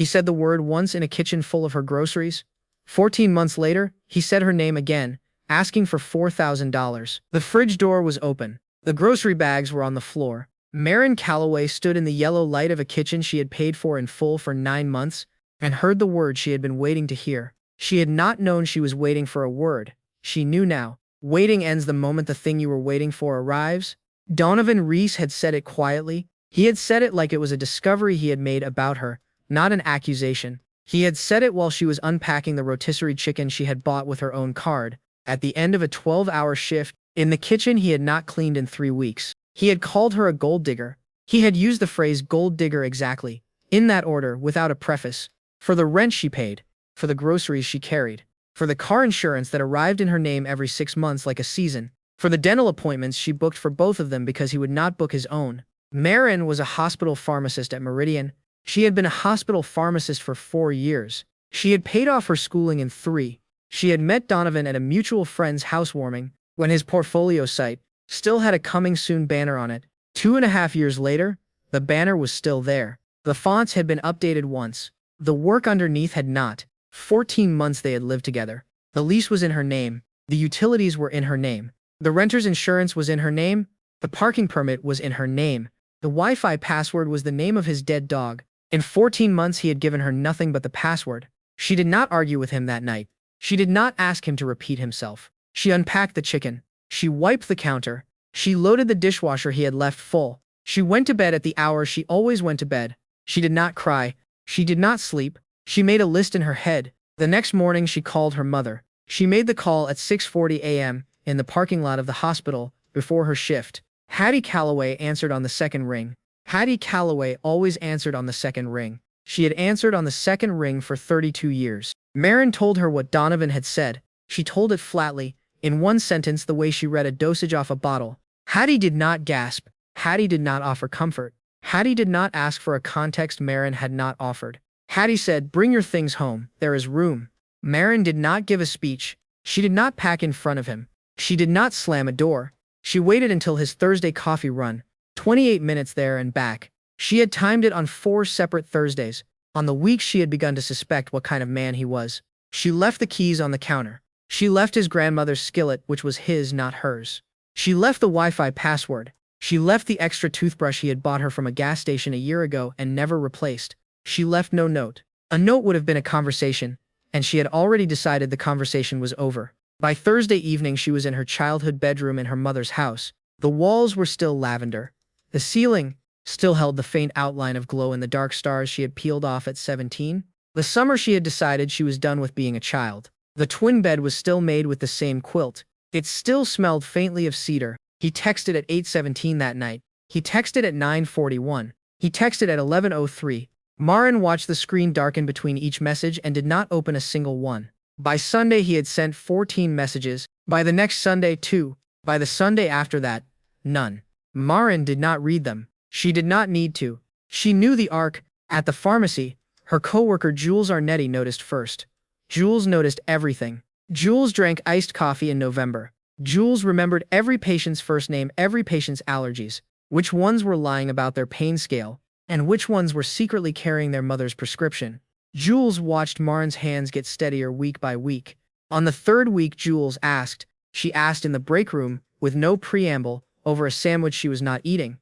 He said the word once in a kitchen full of her groceries. 14 months later, he said her name again, asking for $4,000. The fridge door was open. The grocery bags were on the floor. Maren Calloway stood in the yellow light of a kitchen she had paid for in full for 9 months and heard the word she had been waiting to hear. She had not known she was waiting for a word. She knew now. Waiting ends the moment the thing you were waiting for arrives. Donovan Reece had said it quietly. He had said it like it was a discovery he had made about her, not an accusation. He had said it while she was unpacking the rotisserie chicken she had bought with her own card. At the end of a 12-hour shift, in the kitchen he had not cleaned in 3 weeks. He had called her a gold digger. He had used the phrase gold digger exactly, in that order, without a preface. For the rent she paid, for the groceries she carried, for the car insurance that arrived in her name every 6 months like a season, for the dental appointments she booked for both of them because he would not book his own. Maren was a hospital pharmacist at Meridian. She had been a hospital pharmacist for 4 years. She had paid off her schooling in 3. She had met Donovan at a mutual friend's housewarming when his portfolio site still had a coming soon banner on it. 2.5 years later, the banner was still there. The fonts had been updated once. The work underneath had not. 14 months they had lived together. The lease was in her name. The utilities were in her name. The renter's insurance was in her name. The parking permit was in her name. The Wi-Fi password was the name of his dead dog. In 14 months he had given her nothing but the password. She did not argue with him that night. She did not ask him to repeat himself. She unpacked the chicken. She wiped the counter. She loaded the dishwasher he had left full. She went to bed at the hour she always went to bed. She did not cry. She did not sleep. She made a list in her head. The next morning she called her mother. She made the call at 6:40 a.m. in the parking lot of the hospital before her shift. Hattie Calloway answered on the second ring. Hattie Calloway always answered on the second ring. She had answered on the second ring for 32 years. Maren told her what Donovan had said. She told it flatly, in one sentence, the way she read a dosage off a bottle. Hattie did not gasp. Hattie did not offer comfort. Hattie did not ask for a context Maren had not offered. Hattie said, "Bring your things home. There is room." Maren did not give a speech. She did not pack in front of him. She did not slam a door. She waited until his Thursday coffee run. 28 minutes there and back. She had timed it on 4 separate Thursdays. On the weeks she had begun to suspect what kind of man he was. She left the keys on the counter. She left his grandmother's skillet, which was his, not hers. She left the Wi-Fi password. She left the extra toothbrush he had bought her from a gas station a year ago and never replaced. She left no note. A note would have been a conversation, and she had already decided the conversation was over. By Thursday evening she was in her childhood bedroom in her mother's house. The walls were still lavender. The ceiling still held the faint outline of glow-in-the-dark stars she had peeled off at 17. The summer she had decided she was done with being a child. The twin bed was still made with the same quilt. It still smelled faintly of cedar. He texted at 8:17 that night. He texted at 9:41. He texted at 11:03. Maren watched the screen darken between each message and did not open a single one. By Sunday he had sent 14 messages. By the next Sunday, 2. By the Sunday after that, none. Maren did not read them. She did not need to. She knew the arc. At the pharmacy, her coworker Jules Arnetti noticed first. Jules noticed everything. Jules drank iced coffee in November. Jules remembered every patient's first name, every patient's allergies, which ones were lying about their pain scale, and which ones were secretly carrying their mother's prescription. Jules watched Maren's hands get steadier week by week. On the 3rd week, Jules asked. She asked in the break room, with no preamble, over a sandwich she was not eating.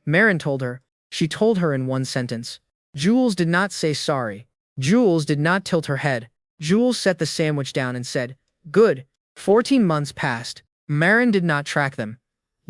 Maren told her. She told her in one sentence. Jules did not say sorry. Jules did not tilt her head. Jules set the sandwich down and said, "Good." 14 months passed. Maren did not track them.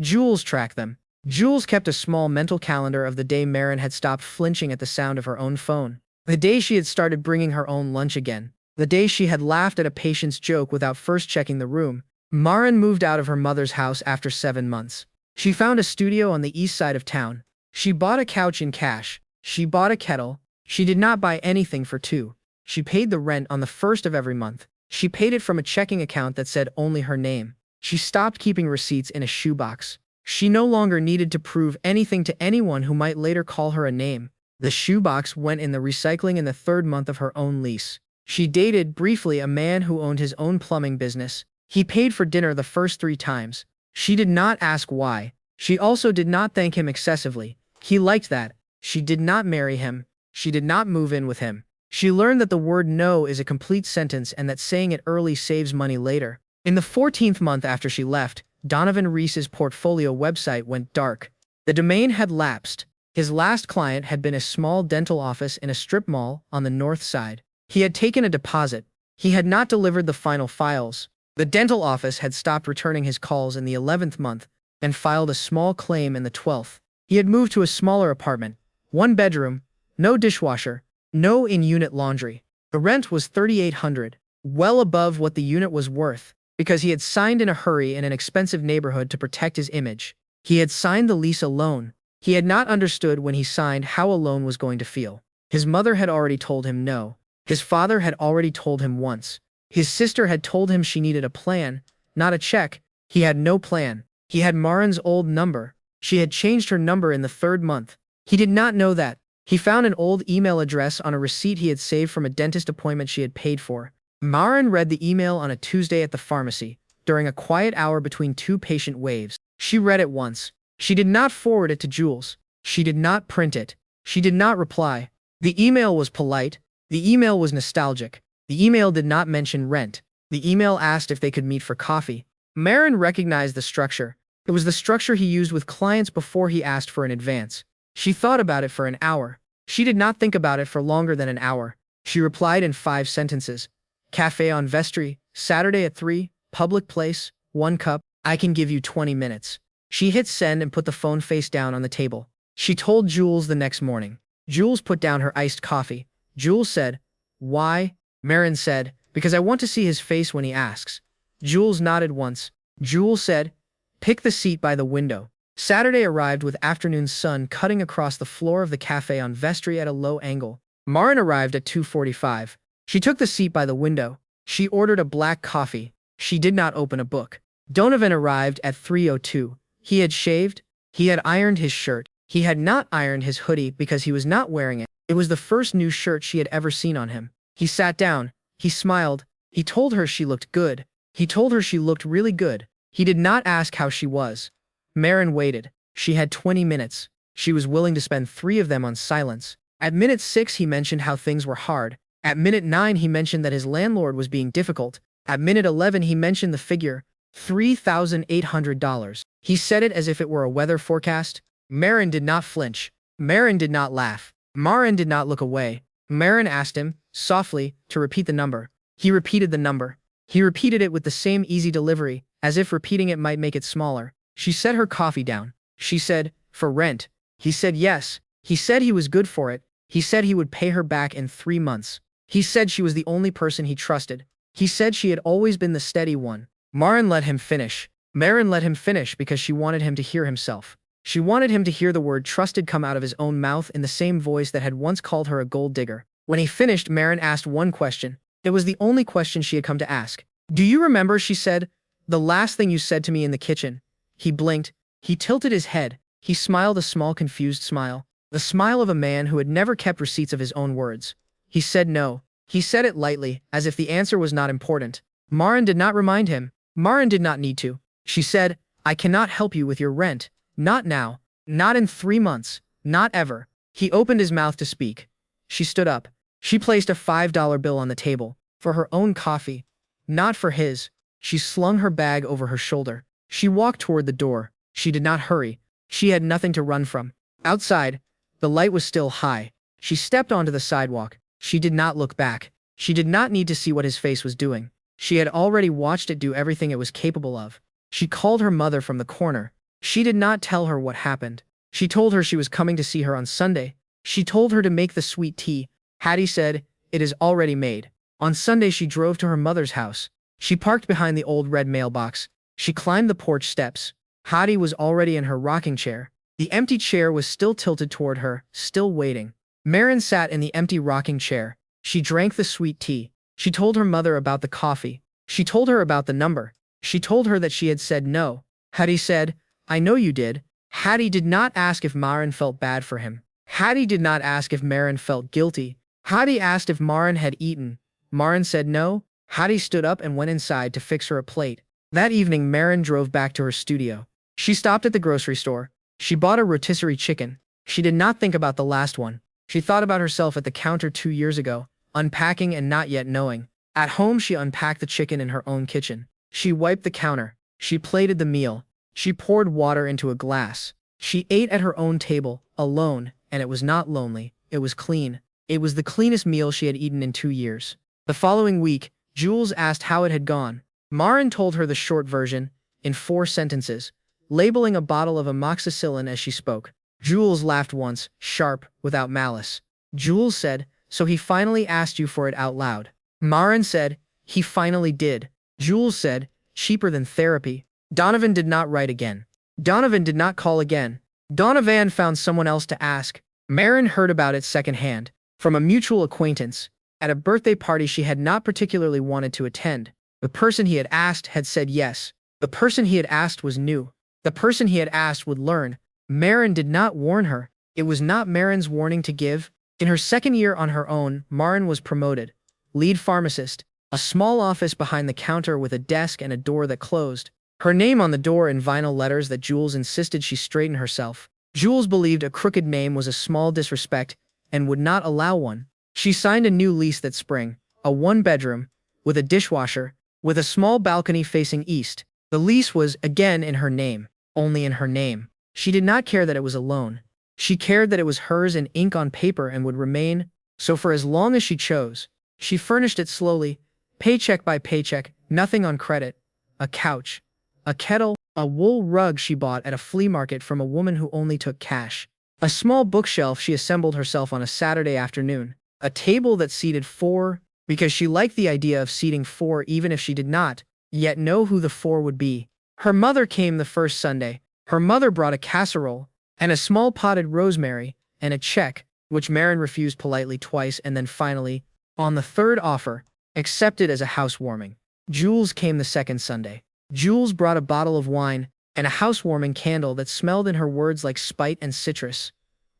Jules tracked them. Jules kept a small mental calendar of the day Maren had stopped flinching at the sound of her own phone. The day she had started bringing her own lunch again. The day she had laughed at a patient's joke without first checking the room. Maren moved out of her mother's house after 7 months. She found a studio on the east side of town. She bought a couch in cash. She bought a kettle. She did not buy anything for 2. She paid the rent on the 1st of every month. She paid it from a checking account that said only her name. She stopped keeping receipts in a shoebox. She no longer needed to prove anything to anyone who might later call her a name. The shoebox went in the recycling in the 3rd month of her own lease. She dated, briefly, a man who owned his own plumbing business. He paid for dinner the first 3 times. She did not ask why. She also did not thank him excessively. He liked that. She did not marry him. She did not move in with him. She learned that the word no is a complete sentence and that saying it early saves money later. In the 14th month after she left, Donovan Reece's portfolio website went dark. The domain had lapsed. His last client had been a small dental office in a strip mall on the north side. He had taken a deposit. He had not delivered the final files. The dental office had stopped returning his calls in the 11th month and filed a small claim in the 12th. He had moved to a smaller apartment, 1 bedroom, no dishwasher, no in-unit laundry. The rent was $3,800, well above what the unit was worth, because he had signed in a hurry in an expensive neighborhood to protect his image. He had signed the lease alone. He had not understood when he signed how a loan was going to feel. His mother had already told him no. His father had already told him once. His sister had told him she needed a plan, not a check. He had no plan. He had Maren's old number. She had changed her number in the 3rd month. He did not know that. He found an old email address on a receipt he had saved from a dentist appointment she had paid for. Maren read the email on a Tuesday at the pharmacy, during a quiet hour between 2 patient waves. She read it once. She did not forward it to Jules. She did not print it. She did not reply. The email was polite. The email was nostalgic. The email did not mention rent. The email asked if they could meet for coffee. Maren recognized the structure. It was the structure he used with clients before he asked for an advance. She thought about it for an hour. She did not think about it for longer than an hour. She replied in 5 sentences. Cafe on Vestry, Saturday at 3, public place, 1 cup, I can give you 20 minutes. She hit send and put the phone face down on the table. She told Jules the next morning. Jules put down her iced coffee. Jules said, "Why?" Maren said, "Because I want to see his face when he asks." Jules nodded once. Jules said, "Pick the seat by the window." Saturday arrived with afternoon sun cutting across the floor of the cafe on Vestry at a low angle. Maren arrived at 2:45. She took the seat by the window. She ordered a black coffee. She did not open a book. Donovan arrived at 3:02. He had shaved. He had ironed his shirt. He had not ironed his hoodie because he was not wearing it. It was the first new shirt she had ever seen on him. He sat down. He smiled. He told her she looked good. He told her she looked really good. He did not ask how she was. Maren waited. She had 20 minutes. She was willing to spend 3 of them on silence. At minute 6 he mentioned how things were hard. At minute 9 he mentioned that his landlord was being difficult. At minute 11 he mentioned the figure, $3,800. He said it as if it were a weather forecast. Maren did not flinch. Maren did not laugh. Maren did not look away. Maren asked him, softly, to repeat the number. He repeated the number. He repeated it with the same easy delivery, as if repeating it might make it smaller. She set her coffee down. She said, "For rent." He said yes. He said he was good for it. He said he would pay her back in 3 months. He said she was the only person he trusted. He said she had always been the steady one. Maren let him finish. Maren let him finish because she wanted him to hear himself. She wanted him to hear the word trusted come out of his own mouth in the same voice that had once called her a gold digger. When he finished, Maren asked one question. It was the only question she had come to ask. "Do you remember," she said, "the last thing you said to me in the kitchen?" He blinked. He tilted his head. He smiled a small confused smile. The smile of a man who had never kept receipts of his own words. He said no. He said it lightly, as if the answer was not important. Maren did not remind him. Maren did not need to. She said, "I cannot help you with your rent. Not now. Not in 3 months. Not ever." He opened his mouth to speak. She stood up. She placed a $5 bill on the table. For her own coffee. Not for his. She slung her bag over her shoulder. She walked toward the door. She did not hurry. She had nothing to run from. Outside, the light was still high. She stepped onto the sidewalk. She did not look back. She did not need to see what his face was doing. She had already watched it do everything it was capable of. She called her mother from the corner. She did not tell her what happened. She told her she was coming to see her on Sunday. She told her to make the sweet tea. Hattie said, "It is already made." On Sunday she drove to her mother's house. She parked behind the old red mailbox. She climbed the porch steps. Hattie was already in her rocking chair. The empty chair was still tilted toward her, still waiting. Maren sat in the empty rocking chair. She drank the sweet tea. She told her mother about the coffee. She told her about the number. She told her that she had said no. Hattie said, "I know you did." Hattie did not ask if Maren felt bad for him. Hattie did not ask if Maren felt guilty. Hattie asked if Maren had eaten. Maren said no. Hattie stood up and went inside to fix her a plate. That evening, Maren drove back to her studio. She stopped at the grocery store. She bought a rotisserie chicken. She did not think about the last one. She thought about herself at the counter 2 years ago, unpacking and not yet knowing. At home, she unpacked the chicken in her own kitchen. She wiped the counter. She plated the meal. She poured water into a glass. She ate at her own table, alone, and it was not lonely. It was clean. It was the cleanest meal she had eaten in 2 years. The following week, Jules asked how it had gone. Maren told her the short version, in 4 sentences, labeling a bottle of amoxicillin as she spoke. Jules laughed once, sharp, without malice. Jules said, "So he finally asked you for it out loud." Maren said, "He finally did." Jules said, "Cheaper than therapy." Donovan did not write again. Donovan did not call again. Donovan found someone else to ask. Maren heard about it secondhand, from a mutual acquaintance, at a birthday party she had not particularly wanted to attend. The person he had asked had said yes. The person he had asked was new. The person he had asked would learn. Maren did not warn her. It was not Maren's warning to give. In her second year on her own, Maren was promoted. Lead pharmacist. A small office behind the counter with a desk and a door that closed. Her name on the door in vinyl letters that Jules insisted she straighten herself. Jules believed a crooked name was a small disrespect and would not allow one. She signed a new lease that spring, a 1-bedroom, with a dishwasher, with a small balcony facing east. The lease was, again, in her name, only in her name. She did not care that it was a loan. She cared that it was hers in ink on paper and would remain so for as long as she chose. She furnished it slowly, paycheck by paycheck, nothing on credit. A couch, a kettle, a wool rug she bought at a flea market from a woman who only took cash. A small bookshelf she assembled herself on a Saturday afternoon. A table that seated 4, because she liked the idea of seating 4 even if she did not yet know who the 4 would be. Her mother came the first Sunday. Her mother brought a casserole, and a small potted rosemary, and a check, which Maren refused politely twice and then finally, on the 3rd offer, accepted as a housewarming. Jules came the second Sunday. Jules brought a bottle of wine and a housewarming candle that smelled in her words like spite and citrus.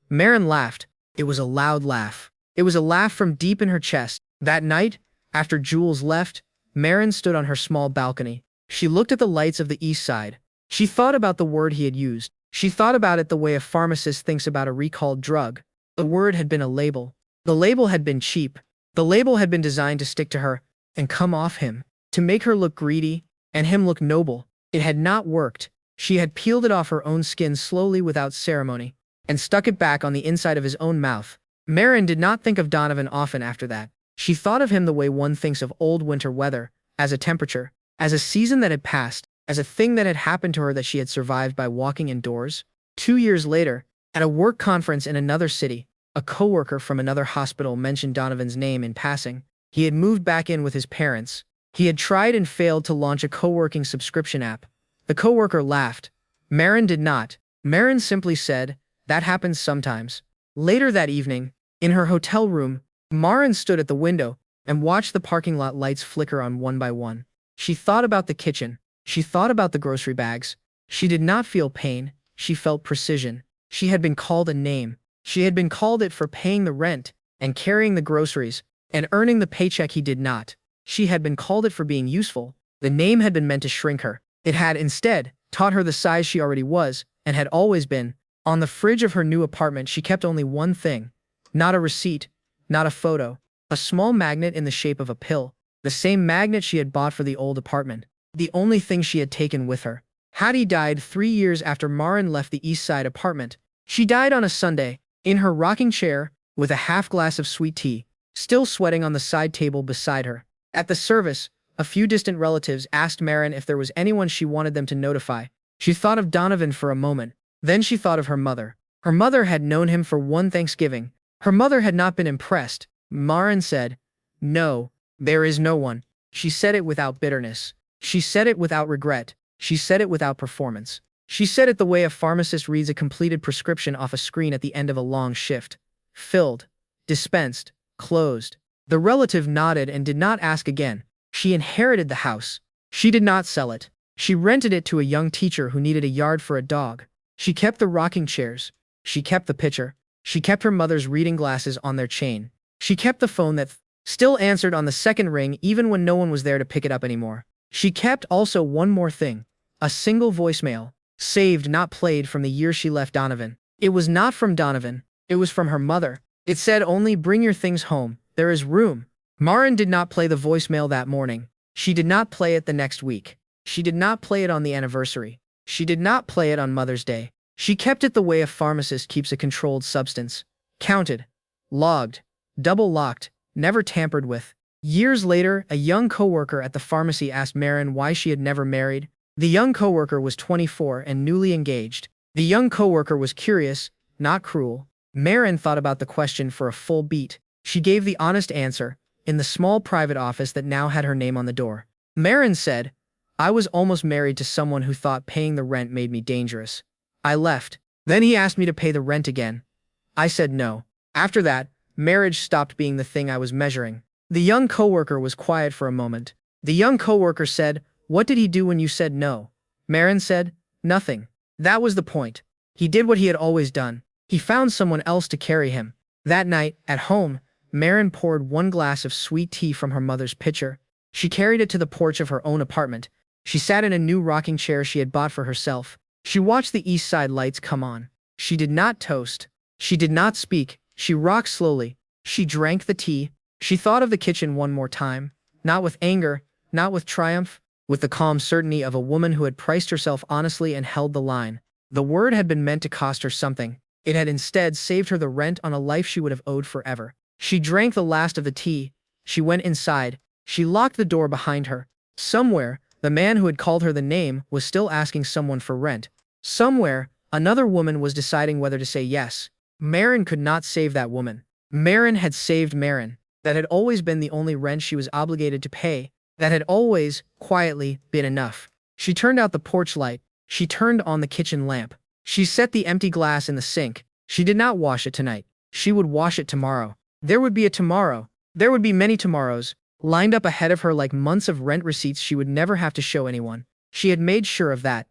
Maren laughed. It was a loud laugh. It was a laugh from deep in her chest. That night, after Jules left, Maren stood on her small balcony. She looked at the lights of the east side. She thought about the word he had used. She thought about it the way a pharmacist thinks about a recalled drug. The word had been a label. The label had been cheap. The label had been designed to stick to her and come off him, to make her look greedy and him look noble. It had not worked. She had peeled it off her own skin slowly without ceremony and stuck it back on the inside of his own mouth. Maren did not think of Donovan often after that. She thought of him the way one thinks of old winter weather, as a temperature, as a season that had passed, as a thing that had happened to her that she had survived by walking indoors. 2 years later, at a work conference in another city, a coworker from another hospital mentioned Donovan's name in passing. He had moved back in with his parents. He had tried and failed to launch a co-working subscription app. The coworker laughed. Maren did not. Maren simply said, "That happens sometimes." Later that evening, in her hotel room, Maren stood at the window and watched the parking lot lights flicker on one by one. She thought about the kitchen. She thought about the grocery bags. She did not feel pain. She felt precision. She had been called a name. She had been called it for paying the rent and carrying the groceries and earning the paycheck he did not. She had been called it for being useful. The name had been meant to shrink her. It had, instead, taught her the size she already was and had always been. On the fridge of her new apartment, she kept only one thing. Not a receipt, not a photo. A small magnet in the shape of a pill. The same magnet she had bought for the old apartment. The only thing she had taken with her. Hattie died 3 years after Maren left the East Side apartment. She died on a Sunday, in her rocking chair, with a half glass of sweet tea, still sweating on the side table beside her. At the service, a few distant relatives asked Maren if there was anyone she wanted them to notify. She thought of Donovan for a moment. Then she thought of her mother. Her mother had known him for one Thanksgiving. Her mother had not been impressed. Maren said, "No, there is no one." She said it without bitterness. She said it without regret. She said it without performance. She said it the way a pharmacist reads a completed prescription off a screen at the end of a long shift. Filled. Dispensed. Closed. The relative nodded and did not ask again. She inherited the house. She did not sell it. She rented it to a young teacher who needed a yard for a dog. She kept the rocking chairs. She kept the pitcher. She kept her mother's reading glasses on their chain. She kept the phone that still answered on the second ring even when no one was there to pick it up anymore. She kept also one more thing. A single voicemail. Saved, not played, from the year she left Donovan. It was not from Donovan. It was from her mother. It said only, "Bring your things home. There is room. Maren did not play the voicemail that morning. She did not play it the next week. She did not play it on the anniversary. She did not play it on Mother's Day. She kept it the way a pharmacist keeps a controlled substance. Counted. Logged. Double-locked. Never tampered with. Years later, a young coworker at the pharmacy asked Maren why she had never married. The young coworker was 24 and newly engaged. The young coworker was curious, not cruel. Maren thought about the question for a full beat. She gave the honest answer, in the small private office that now had her name on the door. Maren said, "I was almost married to someone who thought paying the rent made me dangerous. I left. Then he asked me to pay the rent again. I said no. After that, marriage stopped being the thing I was measuring." The young coworker was quiet for a moment. The young coworker said, "What did he do when you said no?" Maren said, "Nothing. That was the point. He did what he had always done. He found someone else to carry him." That night, at home, Maren poured one glass of sweet tea from her mother's pitcher. She carried it to the porch of her own apartment. She sat in a new rocking chair she had bought for herself. She watched the east side lights come on. She did not toast. She did not speak. She rocked slowly. She drank the tea. She thought of the kitchen one more time, not with anger, not with triumph, with the calm certainty of a woman who had priced herself honestly and held the line. The word had been meant to cost her something. It had instead saved her the rent on a life she would have owed forever. She drank the last of the tea. She went inside. She locked the door behind her. Somewhere, the man who had called her the name was still asking someone for rent. Somewhere, another woman was deciding whether to say yes. Maren could not save that woman. Maren had saved Maren. That had always been the only rent she was obligated to pay. That had always, quietly, been enough. She turned out the porch light. She turned on the kitchen lamp. She set the empty glass in the sink. She did not wash it tonight. She would wash it tomorrow. There would be a tomorrow. There would be many tomorrows, lined up ahead of her like months of rent receipts she would never have to show anyone. She had made sure of that.